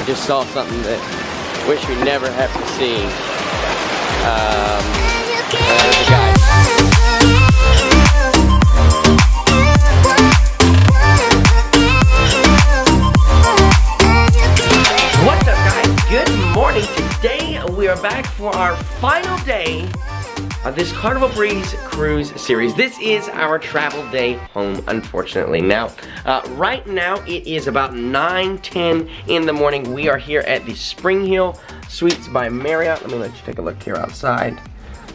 Just saw something that wish we never have to see. There's a guy. What's up, guys? Good morning. Today we are back for our final day of this Carnival Breeze cruise series. This is our travel day home, unfortunately. Now, right now it is about 9:10 in the morning. We are here at the Spring Hill Suites by Marriott. Let me let you take a look here outside.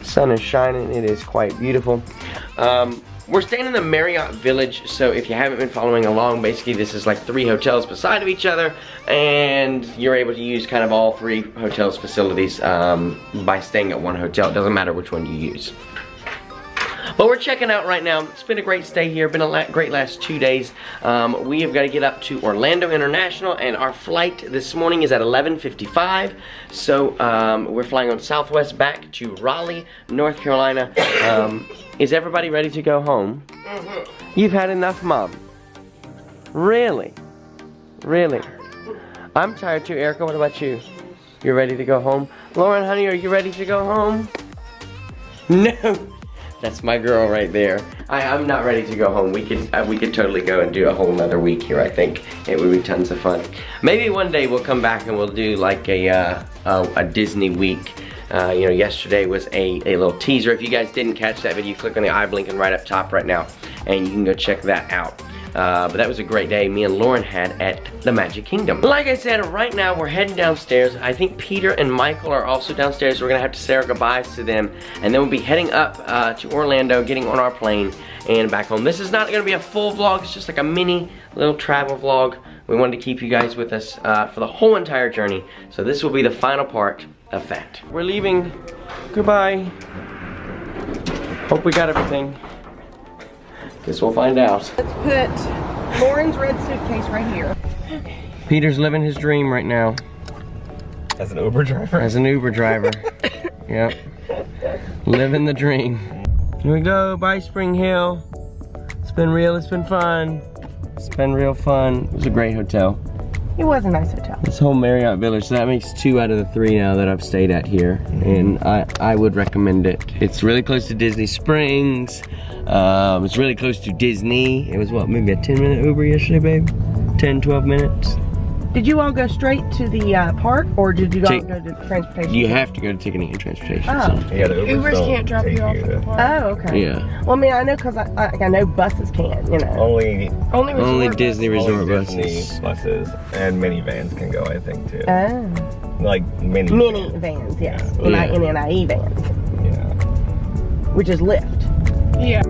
Sun is shining. It is quite beautiful. We're staying in the Marriott Village, so if you haven't been following along, basically this is like 3 hotels beside of each other, and you're able to use kind of all 3 hotels facilities by staying at one hotel. It doesn't matter which one you use. But we're checking out right now. It's been a great stay here. Been a great last 2 days. We have got to get up to Orlando International, and our flight this morning is at 11:55. So we're flying on Southwest back to Raleigh, North Carolina. Is everybody ready to go home? Mm-hmm. You've had enough, Mom? Really? Really? I'm tired too, Erica. What about you? You're ready to go home? Lauren, honey, are you ready to go home? No. That's my girl right there. I'm not ready to go home. We could totally go and do a whole nother week here. I think it would be tons of fun. Maybe one day we'll come back and we'll do like a Disney week. You know, yesterday was a little teaser. If you guys didn't catch that video, click on the eye blinking right up top right now, and you can go check that out. But that was a great day me and Lauren had at the Magic Kingdom. Like I said, right now we're heading downstairs. I think Peter and Michael are also downstairs. We're gonna have to say our goodbyes to them, and then we'll be heading up to Orlando, getting on our plane and back home. This is not gonna be a full vlog. It's just like a mini little travel vlog. We wanted to keep you guys with us for the whole entire journey. So this will be the final part of that. We're leaving. Goodbye. Hope we got everything. Guess we'll find out. Let's put Lauren's red suitcase right here. Peter's living his dream right now. As an Uber driver? As an Uber driver. Yep. Living the dream. Here we go. Bye, Spring Hill. It's been real. It's been fun. It's been real fun. It was a great hotel. It was a nice hotel. This whole Marriott Village, so that makes 2 out of the 3 now that I've stayed at here. And I would recommend it. It's really close to Disney Springs. It's really close to Disney. It was what, maybe a 10-minute Uber yesterday, babe? 10, 12 minutes? Did you all go straight to the park, or did you all go to transportation? You have to go to ticketing and transportation. Oh. So. Yeah, the Ubers can't drop you off at the park. Oh, okay. Yeah. Well, I mean, I know because I know buses can, you know. Only Disney resort Disney buses. buses and minivans can go, I think, too. Oh. Like mini vans, yes. Yeah. NIE vans. Yeah. Which is Lyft. Yeah.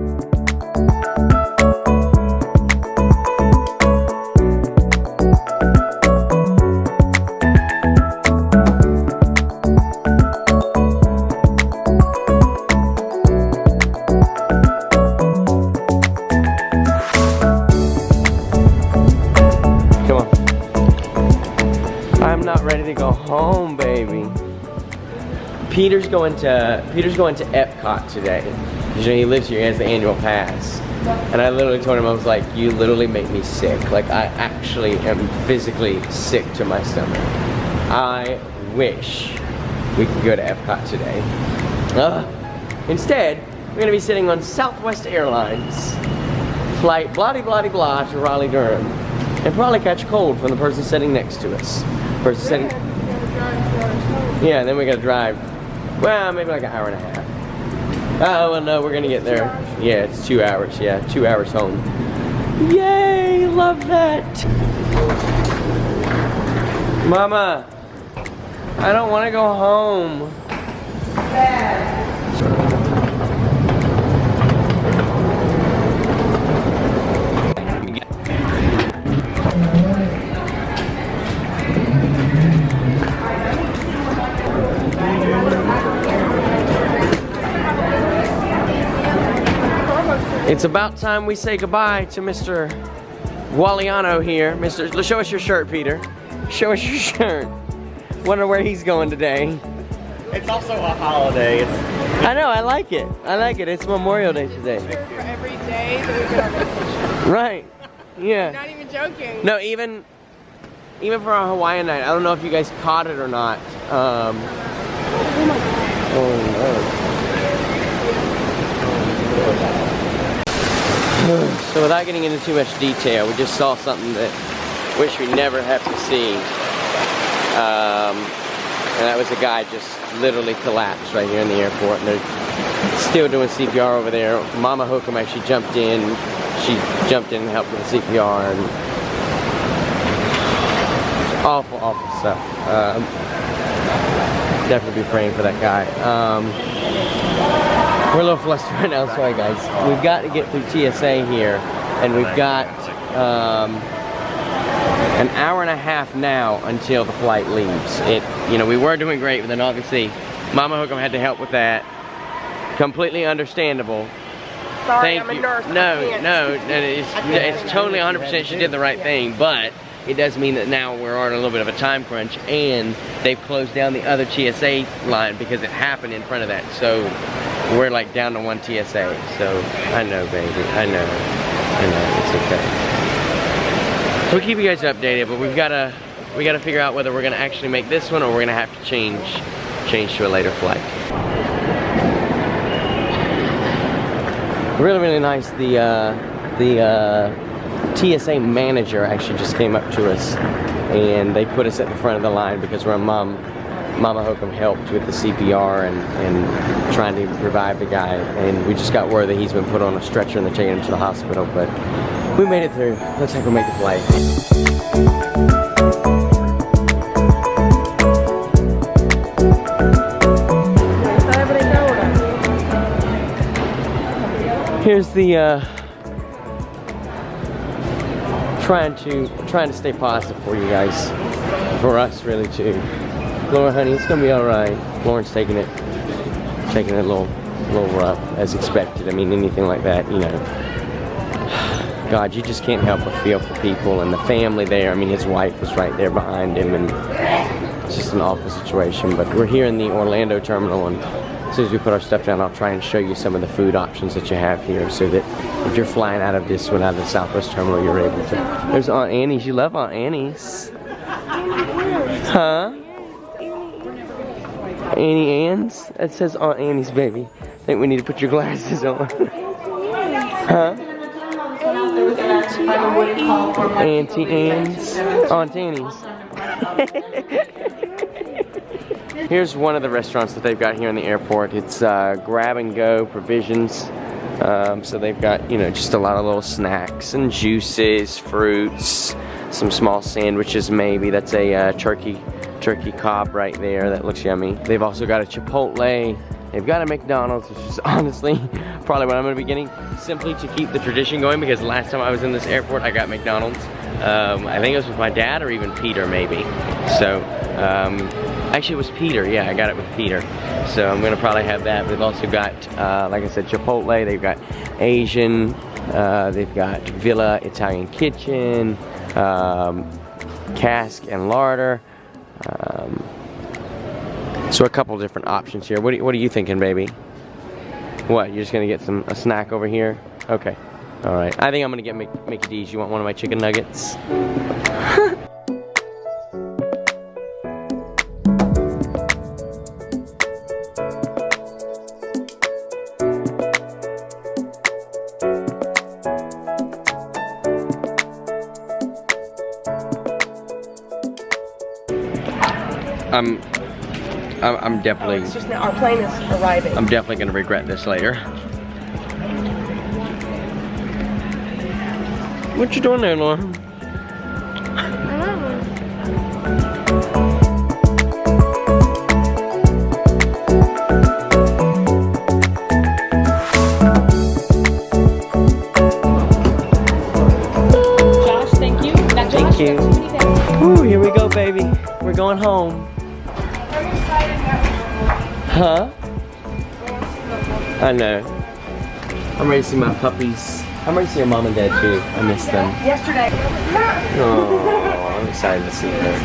Ready to go home, baby. Peter's going to Epcot today. You know, he lives here, he has the annual pass. And I literally told him, I was like, you literally make me sick. Like, I actually am physically sick to my stomach. I wish we could go to Epcot today. Instead, we're gonna be sitting on Southwest Airlines flight blah-de-blah-de-blah to Raleigh-Durham and probably catch a cold from the person sitting next to us. Yeah, and then we gotta drive. Well, maybe like an hour and a half. Oh, well, no, we're gonna get there. Yeah, it's 2 hours. Yeah, 2 hours home. Yay, love that. Mama, I don't want to go home. It's about time we say goodbye to Mr. Walliano here. Show us your shirt, Peter. Show us your shirt. Wonder where he's going today. It's also a holiday. I know, I like it. I like it. It's Memorial Day today. For every day that we've been on vacation. Right. Yeah. Not even joking. No, even even for our Hawaiian night, I don't know if you guys caught it or not. Oh no. So without getting into too much detail, we just saw something that wish we never have to see. And that was a guy just literally collapsed right here in the airport, and they're still doing CPR over there. Mama Hokum actually jumped in. She jumped in and helped with the CPR, and awful, awful stuff. Definitely be praying for that guy. We're a little flustered right now, sorry guys. We've got to get through TSA here, and we've got an hour and a half now until the flight leaves. You know, we were doing great, but then obviously Mama Hokum had to help with that. Completely understandable. Sorry, Thank I'm a you. nurse. No, it's totally 100%. She did the right thing, but it does mean that now we're on a little bit of a time crunch, and they've closed down the other TSA line because it happened in front of that. So we're like down to one TSA. So I know, baby. I know. It's okay. We'll keep you guys updated, but we gotta figure out whether we're gonna actually make this one or we're gonna have to change to a later flight. Really, really nice. The TSA manager actually just came up to us, and they put us at the front of the line because Mama Hokum helped with the CPR and trying to revive the guy. And we just got word that he's been put on a stretcher and they're taking him to the hospital, but we made it through. Looks like we'll make the flight. Here's the trying to stay positive for you guys, for us really too. Laura, honey, it's gonna be all right. Lauren's taking it a little rough as expected. I mean, anything like that, you know. God, you just can't help but feel for people and the family there. I mean, his wife was right there behind him, and it's just an awful situation. But we're here in the Orlando terminal, and as soon as we put our stuff down, I'll try and show you some of the food options that you have here, so that if you're flying out of this one, out of the Southwest terminal, you're able to. There's Aunt Annie's. You love Aunt Annie's. Huh? Annie Ann's? That says Aunt Annie's, baby. I think we need to put your glasses on. Huh? Auntie Ann's. Aunt Annie's. Here's one of the restaurants that they've got here in the airport. It's grab and go provisions. So they've got, you know, just a lot of little snacks and juices, fruits, some small sandwiches maybe. That's a turkey cob right there. That looks yummy. They've also got a Chipotle. They've got a McDonald's, which is honestly probably what I'm going to be getting, simply to keep the tradition going, because last time I was in this airport I got McDonald's. I think it was with my dad or even Peter maybe. So actually it was Peter. Yeah, I got it with Peter. So I'm going to probably have that. They've also got, like I said, Chipotle. They've got Asian. They've got Villa Italian Kitchen, Cask and Larder. So a couple different options here. What are you thinking, baby? What, you're just gonna get a snack over here? Okay, all right. I think I'm gonna get Mickey D's. You want one of my chicken nuggets? I'm definitely. It's just our plane is arriving. I'm definitely gonna regret this later. What you doing there, Laura? Josh, thank you. Now, Josh, Thank you. Ooh, here we go, baby. We're going home. Huh? I know. I'm ready to see my puppies. I'm ready to see your mom and dad too. I miss them. Yesterday. Oh, I'm excited to see them.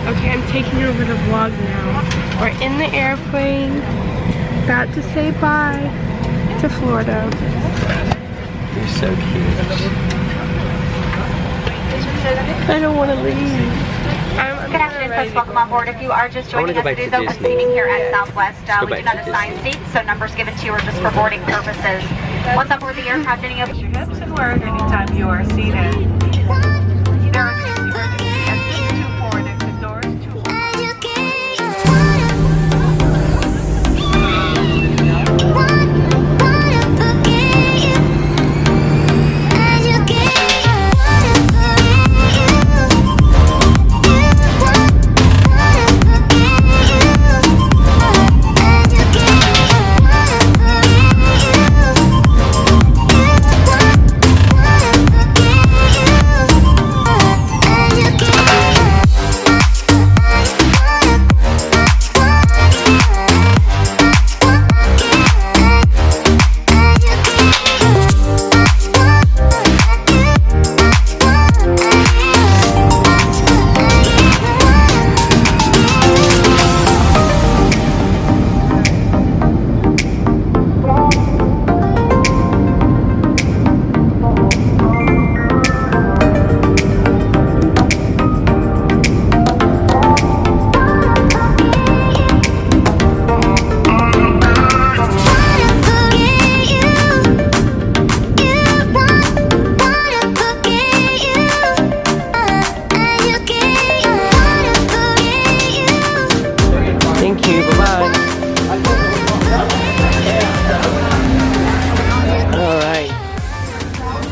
Okay, I'm taking you over the vlog now. We're in the airplane, about to say bye to Florida. You're so cute. I don't want to leave. Good afternoon, folks. Welcome on board. If you are just joining us, it is open seating here at Southwest. We do not assign seats, so numbers given to you are just for boarding purposes. Once on board the aircraft, any of your hips and word anytime you are seated. There are 6 emergency exits, 2 forward exit doors, 2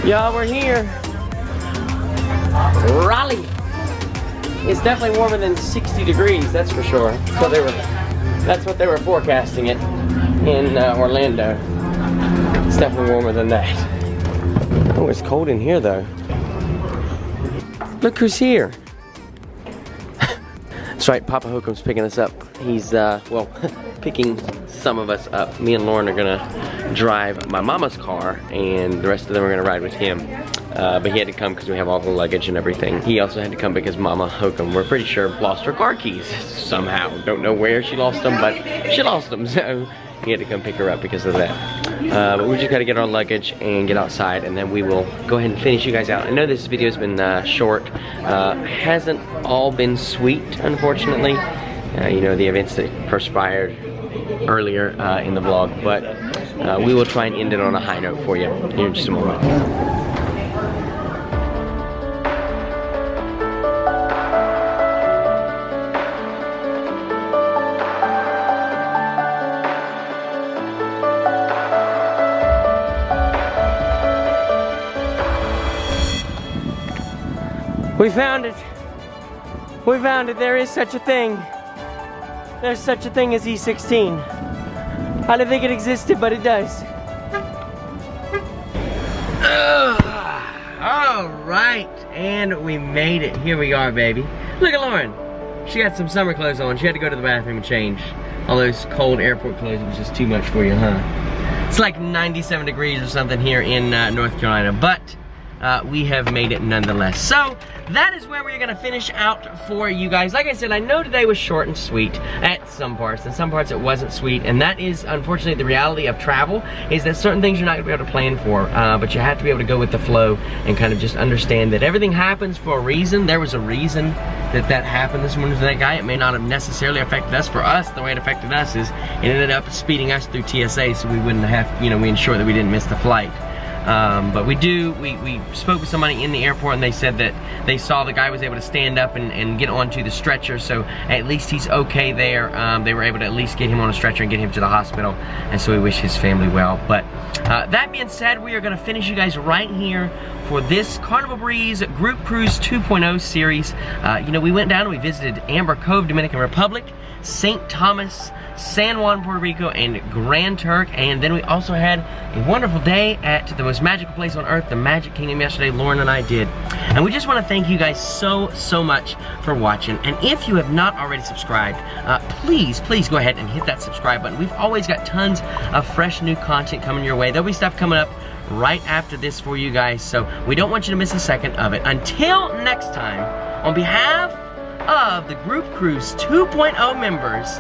Y'all, we're here. Raleigh. It's definitely warmer than 60 degrees, that's for sure. So that's what they were forecasting it in Orlando. It's definitely warmer than that. Oh, it's cold in here though. Look who's here. That's right, Papa Hokum's picking us up. He's, well, picking some of us up. Me and Lauren are gonna drive my mama's car, and the rest of them are gonna ride with him. But he had to come because we have all the luggage and everything. He also had to come because Mama Hokum, we're pretty sure, lost her car keys somehow. Don't know where she lost them, but she lost them, so he had to come pick her up because of that. But we just gotta get our luggage and get outside, and then we will go ahead and finish you guys out. I know this video's been short. Hasn't all been sweet, unfortunately. You know, the events that perspired earlier in the vlog, but we will try and end it on a high note for you here in just a moment. We found it. We found it. There is such a thing. There's such a thing as E16. I didn't think it existed, but it does. All right, and we made it. Here we are, baby. Look at Lauren. She got some summer clothes on. She had to go to the bathroom and change. All those cold airport clothes was just too much for you, huh? It's like 97 degrees or something here in North Carolina, but we have made it nonetheless. So that is where we're gonna finish out for you guys. Like I said, I know today was short and sweet at some parts, and some parts it wasn't sweet, and that is unfortunately the reality of travel, is that certain things you're not gonna be able to plan for, but you have to be able to go with the flow and kind of just understand that everything happens for a reason. There was a reason that happened this morning to that guy. It may not have necessarily affected us. For us, the way it affected us is it ended up speeding us through TSA, so we wouldn't have, you know, we ensured that we didn't miss the flight. But we spoke with somebody in the airport, and they said that they saw the guy was able to stand up and get onto the stretcher, so at least he's okay there. They were able to at least get him on a stretcher and get him to the hospital, and so we wish his family well. But that being said, we are going to finish you guys right here for this Carnival Breeze Group Cruise 2.0 series. You know, we went down and we visited Amber Cove, Dominican Republic, St. Thomas, San Juan, Puerto Rico, and Grand Turk, and then we also had a wonderful day at the most magical place on earth, the Magic Kingdom. Yesterday, Lauren and I did, and we just want to thank you guys so much for watching. And if you have not already subscribed, please go ahead and hit that subscribe button. We've always got tons of fresh new content coming your way. There'll be stuff coming up right after this for you guys, so we don't want you to miss a second of it. Until next time, on behalf of the Group Cruise 2.0 members,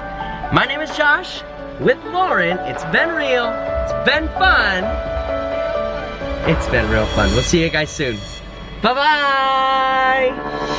my name is Josh, with Lauren. It's been real, it's been fun, it's been real fun. We'll see you guys soon. Bye-bye!